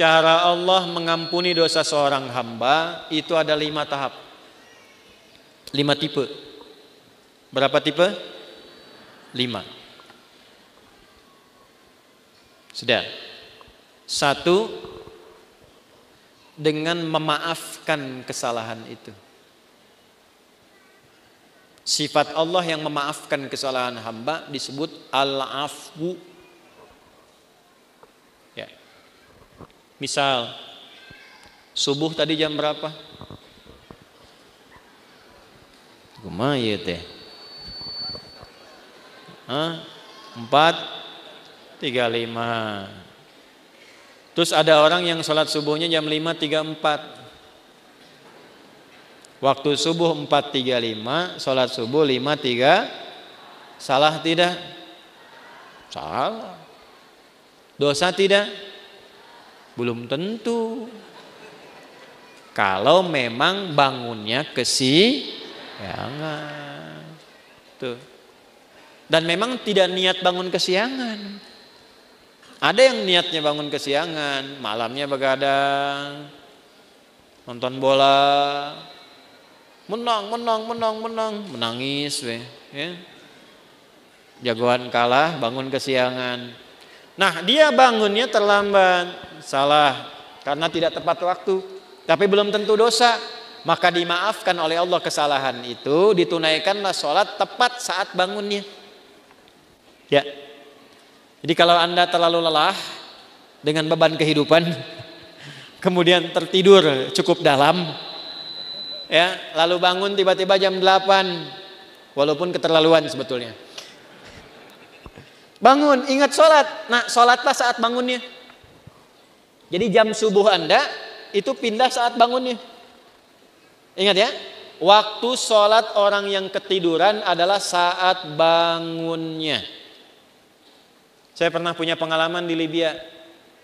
cara Allah mengampuni dosa seorang hamba itu ada 5 tahap, 5 tipe. Berapa tipe? 5. Sudah. 1, dengan memaafkan kesalahan itu. Sifat Allah yang memaafkan kesalahan hamba disebut al-afwu. Ya. Misal subuh tadi jam berapa? Kumaha ieu teh? 4:35. Terus ada orang yang sholat subuhnya jam 5:34. Waktu subuh 4:35, sholat subuh 5:3. Salah tidak? Salah. Dosa tidak? Belum tentu. Kalau memang bangunnya kesiangan. Tuh. Dan memang tidak niat bangun kesiangan. Ada yang niatnya bangun kesiangan, malamnya begadang, nonton bola, menang, menangis, ya. Jagoan kalah, bangun kesiangan. Nah, dia bangunnya terlambat, salah, karena tidak tepat waktu, tapi belum tentu dosa. Maka dimaafkan oleh Allah kesalahan itu, ditunaikanlah sholat tepat saat bangunnya. Ya. Jadi kalau Anda terlalu lelah dengan beban kehidupan, kemudian tertidur cukup dalam, ya, lalu bangun tiba-tiba jam 8, walaupun keterlaluan sebetulnya. Bangun, ingat sholat. Nah, sholatlah saat bangunnya. Jadi jam subuh Anda itu pindah saat bangunnya. Ingat ya, waktu sholat orang yang ketiduran adalah saat bangunnya. Saya pernah punya pengalaman di Libya.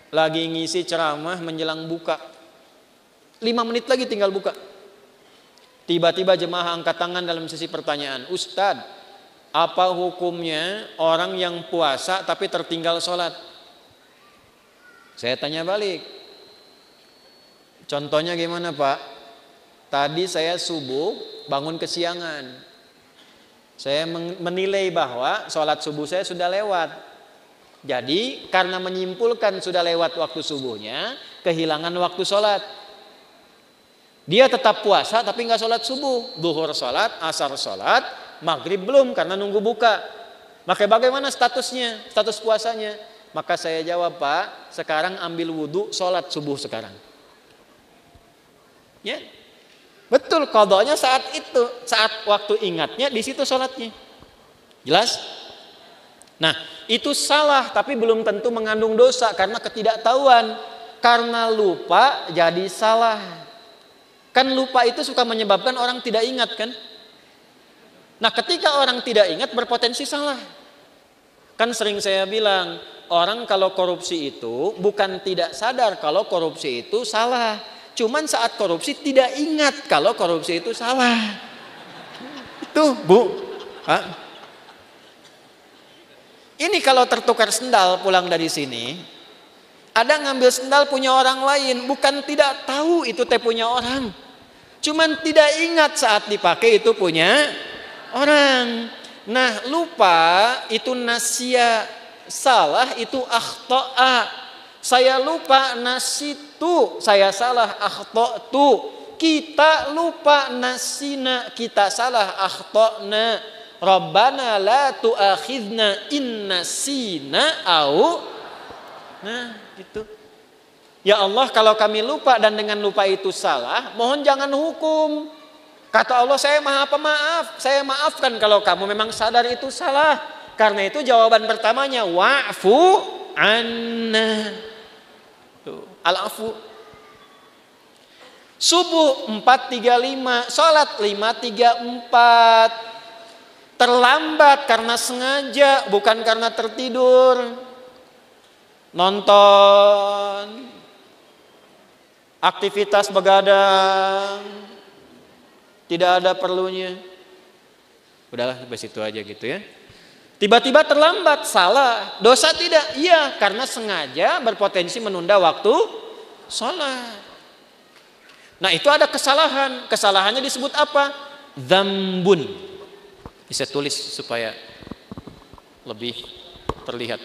Lagi ngisi ceramah menjelang buka. 5 menit lagi tinggal buka. Tiba-tiba jemaah angkat tangan dalam sesi pertanyaan. Ustadz, apa hukumnya orang yang puasa tapi tertinggal sholat? Saya tanya balik. Contohnya gimana Pak? Tadi saya subuh bangun kesiangan. Saya menilai bahwa sholat subuh saya sudah lewat. Jadi karena menyimpulkan sudah lewat waktu subuhnya, kehilangan waktu sholat. Dia tetap puasa tapi nggak sholat subuh. Zuhur sholat, asar sholat, maghrib belum karena nunggu buka. Maka bagaimana statusnya, status puasanya? Maka saya jawab, Pak, sekarang ambil wudhu, sholat subuh sekarang. Ya, betul, qadanya saat itu, saat waktu ingatnya di situ sholatnya. Jelas? Nah, itu salah tapi belum tentu mengandung dosa karena ketidaktahuan. Karena lupa jadi salah. Kan lupa itu suka menyebabkan orang tidak ingat kan? Nah, ketika orang tidak ingat berpotensi salah. Kan sering saya bilang, orang kalau korupsi itu bukan tidak sadar kalau korupsi itu salah. Cuman saat korupsi tidak ingat kalau korupsi itu salah. Itu, Bu. Hah? Ini kalau tertukar sendal pulang dari sini, ada ngambil sendal punya orang lain, bukan tidak tahu itu teh punya orang. Cuman tidak ingat saat dipakai itu punya orang. Nah, lupa itu nasya, salah itu akhta'a. Saya lupa nasitu, saya salah akhta'tu. Kita lupa nasina, kita salah akhta'na. Rabbana la tu'akhidna in nasina au. Nah, gitu. Ya Allah, kalau kami lupa dan dengan lupa itu salah, mohon jangan hukum. Kata Allah, saya maha pemaaf, saya maafkan kalau kamu memang sadar itu salah. Karena itu jawaban pertamanya wa'fu anna. Tuh, al-afu. Subuh 4:35, salat 5:34. Terlambat karena sengaja, bukan karena tertidur. Nonton, aktivitas begadang, tidak ada perlunya. Udahlah sampai situ aja gitu ya. Tiba-tiba terlambat, salah. Dosa tidak? Iya, karena sengaja berpotensi menunda waktu Salat. Nah, itu ada kesalahan. Kesalahannya disebut apa? Dzambun. Bisa tulis supaya lebih terlihat.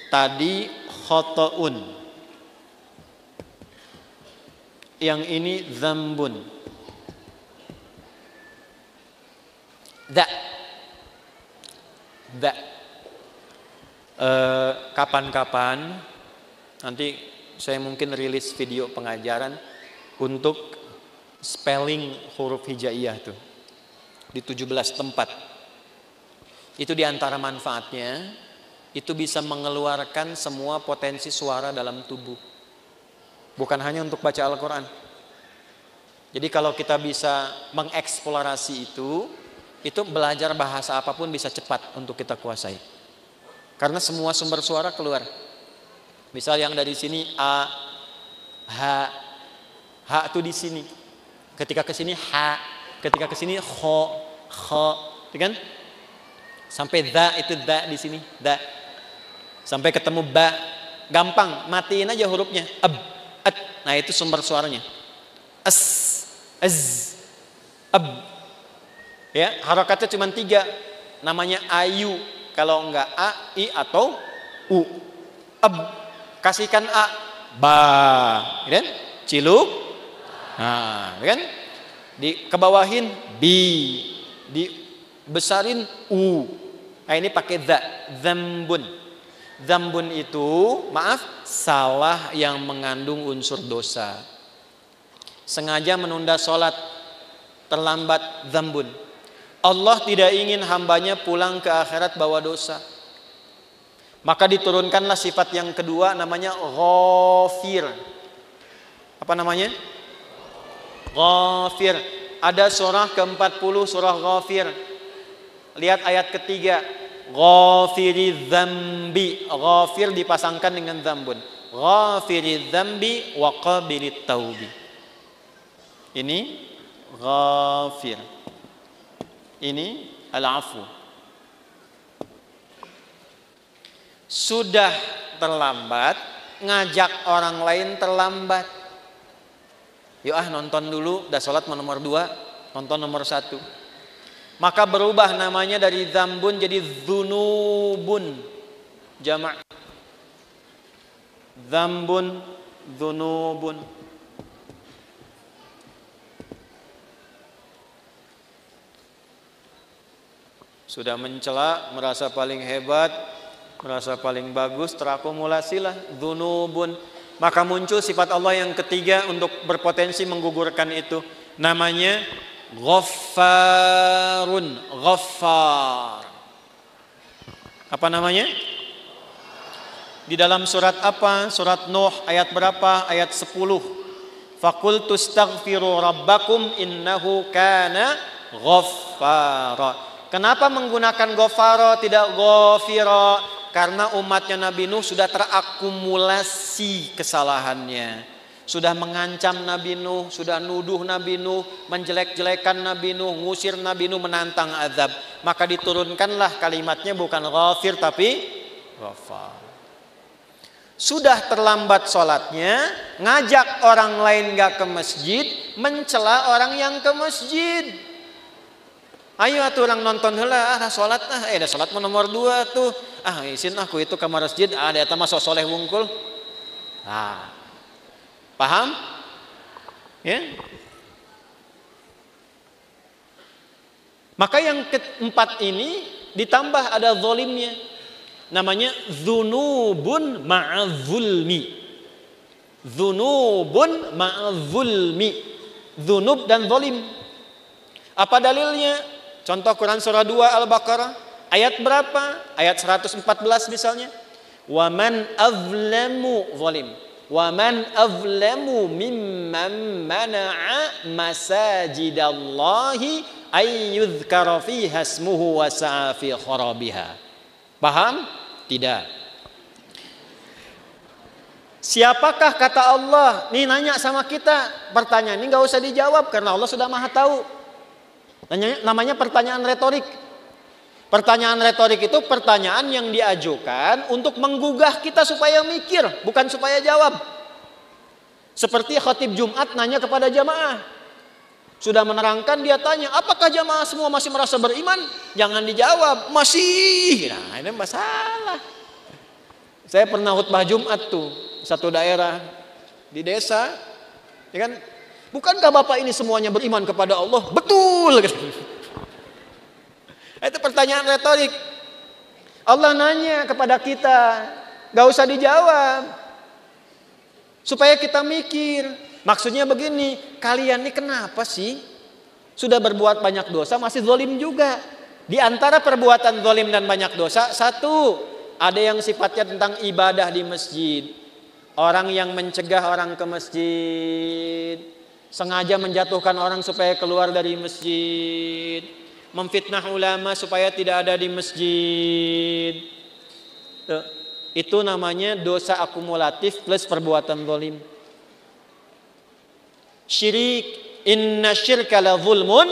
Tadi khotoun. Yang ini dzambun. Kapan-kapan nanti saya mungkin rilis video pengajaran untuk spelling huruf hijaiyah tuh di 17 tempat. Itu diantara manfaatnya, itu bisa mengeluarkan semua potensi suara dalam tubuh. Bukan hanya untuk baca Al-Quran. Jadi kalau kita bisa mengeksplorasi itu belajar bahasa apapun bisa cepat untuk kita kuasai. Karena semua sumber suara keluar. Misal yang dari sini A, H itu di sini. Ketika ke sini H, ketika ke sini kho, kan? Sampai dha itu dha di sini, dha. Sampai ketemu ba, gampang, matiin aja hurufnya. Ab, at. Nah, itu sumber suaranya. As, az, ab. Ya, harokatnya cuma 3. Namanya ayu. Kalau enggak a, i atau u. Ab. Kasihkan a, ba, kan? Ciluk. Nah, kan? Dikebawahin bi, dibesarin u. Nah, ini pakai dha, dzambun. Dzambun itu, maaf, salah yang mengandung unsur dosa. Sengaja menunda sholat, terlambat, dzambun. Allah tidak ingin hambanya pulang ke akhirat bawa dosa. Maka diturunkanlah sifat yang kedua, namanya ghafir. Apa namanya? Ghafir. Ada surah ke-40, surah Ghafir. Lihat ayat ketiga. Ghafiri dzambi. Ghafir dipasangkan dengan dzambun. Ghafiri dzambi wa qabilit taubi. Ini ghafir. Ini al-afu. Sudah terlambat, ngajak orang lain terlambat. Yuk nonton dulu, udah sholat nomor 2, nonton nomor 1. Maka berubah namanya dari dzambun jadi dzunubun. Jamak. Dzambun, dzunubun. Sudah mencela, merasa paling hebat, merasa paling bagus, terakumulasilah dzunubun. Maka muncul sifat Allah yang ketiga untuk berpotensi menggugurkan itu. Namanya Ghaffarun. Ghaffar. Apa namanya? Di dalam surat apa? Surat Nuh ayat berapa? Ayat 10. Faqultu astaghfiru rabbakum innahu kana ghaffara. Kenapa menggunakan Ghafara tidak Ghafira? Karena umatnya Nabi Nuh sudah terakumulasi kesalahannya. Sudah mengancam Nabi Nuh, sudah nuduh Nabi Nuh, menjelek-jelekan Nabi Nuh, ngusir Nabi Nuh, menantang azab. Maka diturunkanlah kalimatnya bukan Ghafir tapi Ghafar. Sudah terlambat sholatnya, ngajak orang lain gak ke masjid, mencela orang yang ke masjid. Ayo atuh orang nonton heula, sholat dah sholat nomor 2 tuh. Isin aku itu ke masjid, ada eta mah sok soleh wungkul. Paham? Ya. Maka yang keempat ini ditambah ada zalimnya. Namanya dzunubun ma'adzulmi. Dzunubun ma'adzulmi. Dzunub dan zalim. Apa dalilnya? Contoh Quran surah 2 Al-Baqarah ayat berapa? Ayat 114 misalnya. Wa man azlamu zalim. Wa man azlamu mimman mana'a masajidallahi ay yuzkara fiha ismuhu wa sa'a fi kharabiha. Paham? Tidak. Siapakah kata Allah? Nih nanya sama kita. Pertanyaan ini enggak usah dijawab karena Allah sudah Maha tahu. Namanya pertanyaan retorik. Pertanyaan retorik itu pertanyaan yang diajukan untuk menggugah kita supaya mikir, bukan supaya jawab. Seperti khatib Jumat nanya kepada jamaah. Sudah menerangkan, dia tanya, apakah jamaah semua masih merasa beriman? Jangan dijawab, masih. Nah, ini masalah. Saya pernah khutbah Jumat tuh, satu daerah di desa, ya kan? Bukankah Bapak ini semuanya beriman kepada Allah? Betul. Itu pertanyaan retorik. Allah nanya kepada kita, gak usah dijawab, supaya kita mikir. Maksudnya begini, kalian ini kenapa sih sudah berbuat banyak dosa masih zalim juga? Di antara perbuatan zalim dan banyak dosa, satu, ada yang sifatnya tentang ibadah di masjid. Orang yang mencegah orang ke masjid, sengaja menjatuhkan orang supaya keluar dari masjid, memfitnah ulama supaya tidak ada di masjid. Tuh, itu namanya dosa akumulatif plus perbuatan zalim. Syirik, inna syirka la zulmun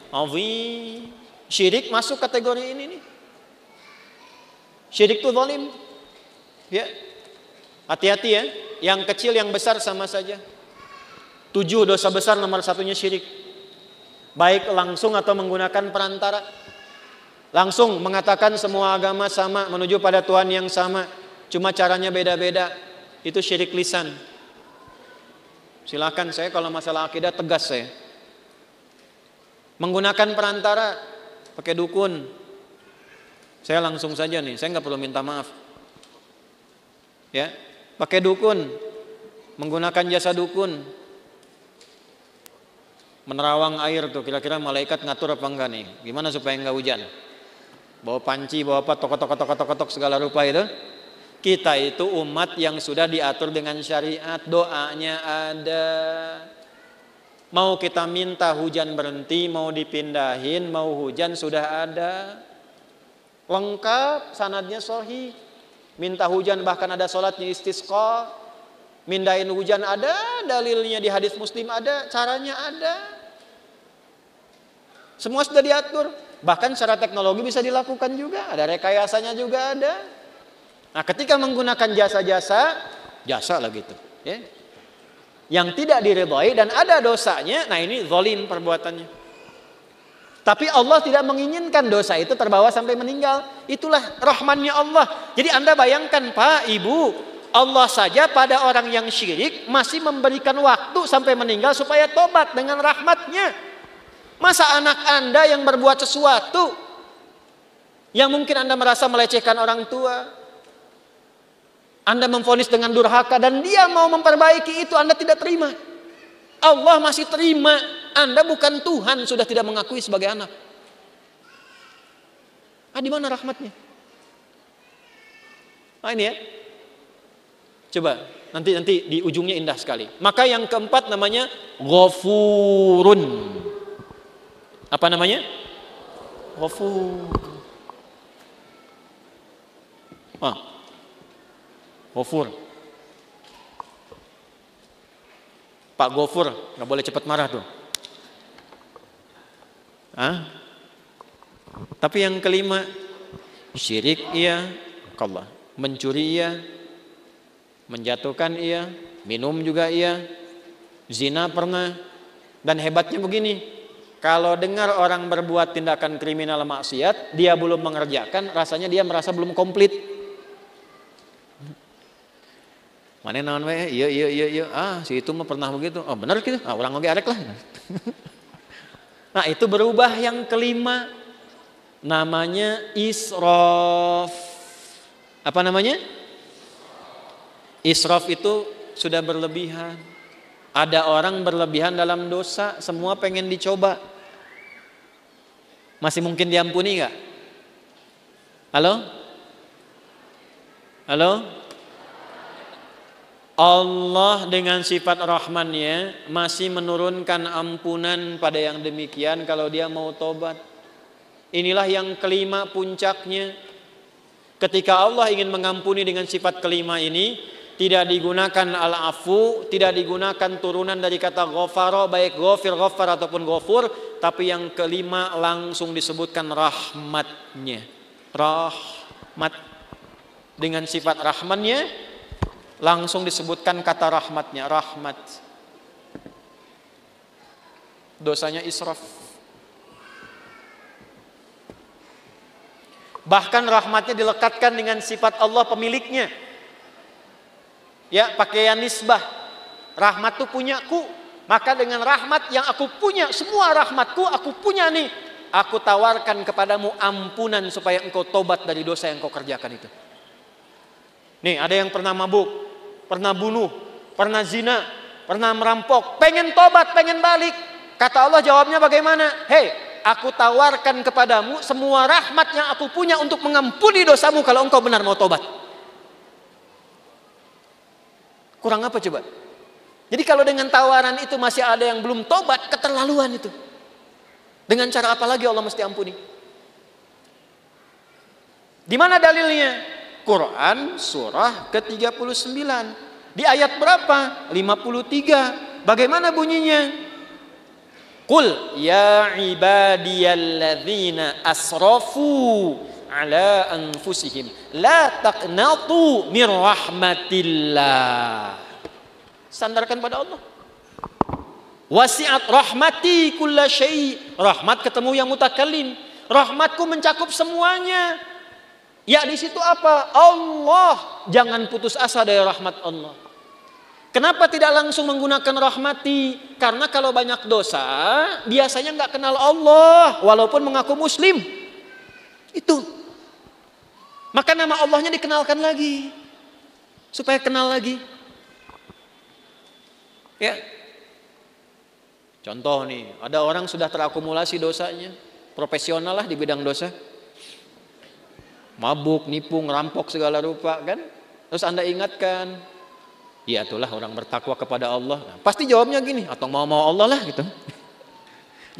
azim. Syirik masuk kategori ini nih. Syirik itu zalim. Ya. Hati-hati ya, yang kecil yang besar sama saja. 7 dosa besar nomor satunya syirik. Baik langsung atau menggunakan perantara. Langsung mengatakan semua agama sama, menuju pada Tuhan yang sama, cuma caranya beda-beda. Itu syirik lisan. Silakan, saya kalau masalah akidah tegas saya. Menggunakan perantara, pakai dukun, saya langsung saja nih, saya nggak perlu minta maaf. Ya, pakai dukun, menggunakan jasa dukun, menerawang air tuh, kira-kira malaikat ngatur apa enggak nih? Gimana supaya enggak hujan? Bawa panci, bawa apa, tokotok segala rupa itu. Kita itu umat yang sudah diatur dengan syariat, doanya ada. Mau kita minta hujan berhenti, mau dipindahin, mau hujan sudah ada. Lengkap, sanadnya sahih. Minta hujan bahkan ada sholatnya istisqa. Mindahin hujan ada, dalilnya di hadis Muslim ada, caranya ada. Semua sudah diatur. Bahkan secara teknologi bisa dilakukan juga, ada rekayasanya juga ada. Nah, ketika menggunakan jasa-jasa, jasa lah gitu, ya, yang tidak diridhai dan ada dosanya, nah ini zalim perbuatannya. Tapi Allah tidak menginginkan dosa itu terbawa sampai meninggal. Itulah rahmannya Allah. Jadi Anda bayangkan Pak, Ibu, Allah saja pada orang yang syirik masih memberikan waktu sampai meninggal supaya tobat dengan rahmatnya. Masa anak Anda yang berbuat sesuatu yang mungkin Anda merasa melecehkan orang tua, Anda memvonis dengan durhaka dan dia mau memperbaiki itu, Anda tidak terima. Allah masih terima. Anda bukan Tuhan, sudah tidak mengakui sebagai anak. Di mana rahmatnya? Ini ya. Coba nanti di ujungnya indah sekali. Maka yang keempat namanya Ghafurun. Apa namanya? Ghafur. Ghafur. Pak Ghafur, nggak boleh cepat marah tuh. Tapi yang kelima, syirik iya, Allah, mencuri iya, menjatuhkan iya, minum juga iya, zina pernah. Dan hebatnya begini, kalau dengar orang berbuat tindakan kriminal maksiat, dia belum mengerjakan, rasanya dia merasa belum komplit. Mana naon we? Iya. Si itu mah pernah begitu. Oh, benar gitu. Orang oge arek lah. Nah, itu berubah yang kelima. Namanya israf. Apa namanya? Israf itu sudah berlebihan. Ada orang berlebihan dalam dosa, semua pengen dicoba. Masih mungkin diampuni enggak? Halo? Allah dengan sifat rahmannya masih menurunkan ampunan pada yang demikian kalau dia mau tobat. Inilah yang kelima puncaknya. Ketika Allah ingin mengampuni dengan sifat kelima ini, tidak digunakan al-afu, tidak digunakan turunan dari kata ghafara, baik ghafir, ghafar ataupun ghafur, tapi yang kelima langsung disebutkan rahmatnya. Rahmat. Dengan sifat rahmannya langsung disebutkan kata rahmatnya, rahmat. Dosanya israf. Bahkan rahmatnya dilekatkan dengan sifat Allah pemiliknya. Ya, pakaian nisbah. Rahmat itu punyaku. Maka dengan rahmat yang aku punya, semua rahmatku aku punya nih. Aku tawarkan kepadamu ampunan supaya engkau tobat dari dosa yang kau kerjakan itu. Nih, ada yang pernah mabuk, pernah bunuh, pernah zina, pernah merampok, pengen tobat, pengen balik. Kata Allah jawabnya bagaimana? Hei, aku tawarkan kepadamu semua rahmat yang aku punya untuk mengampuni dosamu kalau engkau benar mau tobat. Kurang apa coba? Jadi kalau dengan tawaran itu masih ada yang belum tobat, keterlaluan itu. Dengan cara apa lagi Allah mesti ampuni? Di mana dalilnya? Quran surah ke-39. Di ayat berapa? 53. Bagaimana bunyinya? Qul ya ibadiyalladzina asrafu ala anfusihim la taqnatu mir rahmatillah. Sandarkan pada Allah. Wasi'at rahmati kulla syai'. Rahmat ketemu yang mutakallim. Rahmatku mencakup semuanya. Ya di situ apa? Allah. Jangan putus asa dari rahmat Allah. Kenapa tidak langsung menggunakan rahmati? Karena kalau banyak dosa, biasanya nggak kenal Allah, walaupun mengaku Muslim. Itu. Maka nama Allahnya dikenalkan lagi, supaya kenal lagi. Ya. Contoh nih, ada orang sudah terakumulasi dosanya, profesional lah di bidang dosa, mabuk, nipu, ngerampok segala rupa kan. Terus Anda ingatkan, ya itulah orang bertakwa kepada Allah. Nah, pasti jawabnya gini, atau mau Allah lah gitu.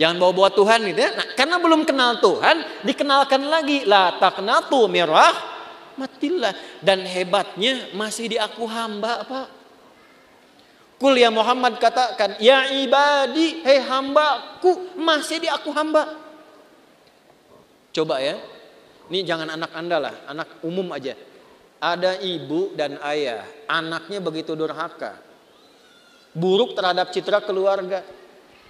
Jangan bawa Tuhan gitu ya. Nah, karena belum kenal Tuhan, dikenalkan lagi la taqnatu mir rahmatillah. Dan hebatnya masih diaku hamba, Pak. Kul ya Muhammad, katakan ya ibadi, hei hambaku, masih diaku hamba. Coba ya, ini jangan anak Anda lah, anak umum aja. Ada ibu dan ayah, anaknya begitu durhaka, buruk terhadap citra keluarga.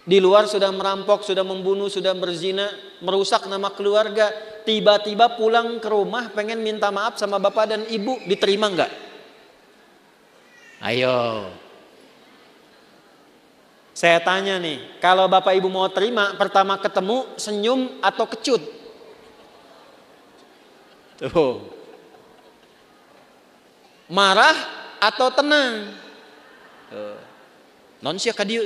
Di luar sudah merampok, sudah membunuh, sudah berzina, merusak nama keluarga. Tiba-tiba pulang ke rumah pengen minta maaf sama bapak dan ibu, diterima nggak? Ayo. Saya tanya nih, kalau bapak ibu mau terima, pertama ketemu senyum atau kecut? Tuh. Marah atau tenang? Tuh. Non sia ka dieu.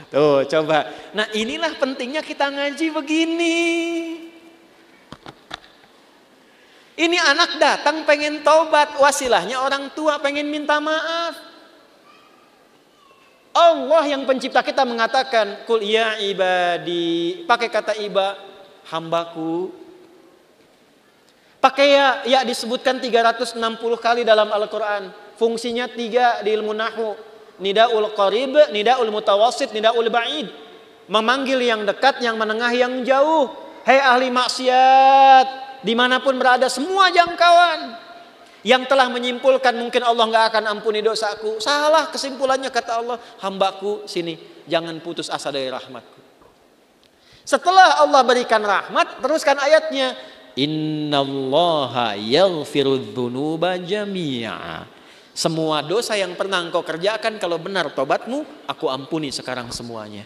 Tuh, coba. Nah, inilah pentingnya kita ngaji begini. Ini anak datang pengen taubat, wasilahnya orang tua pengen minta maaf. Allah yang pencipta kita mengatakan, Qul ya ibadi, pakai kata iba, hambaku. Pakai ya disebutkan 360 kali dalam Al-Quran. Fungsinya 3 di ilmu nahwu. Nidaul qarib, nidaul mutawassit, nidaul ba'id. Memanggil yang dekat, yang menengah, yang jauh. Hei ahli maksiat, dimanapun berada, semua jangkauan. Yang telah menyimpulkan mungkin Allah nggak akan ampuni dosaku. Salah kesimpulannya, kata Allah, hambaku sini, jangan putus asa dari rahmatku. Setelah Allah berikan rahmat, teruskan ayatnya, innallaha yaghfirudz dzunuba jami'a. Semua dosa yang pernah engkau kerjakan, kalau benar tobatmu, aku ampuni sekarang semuanya.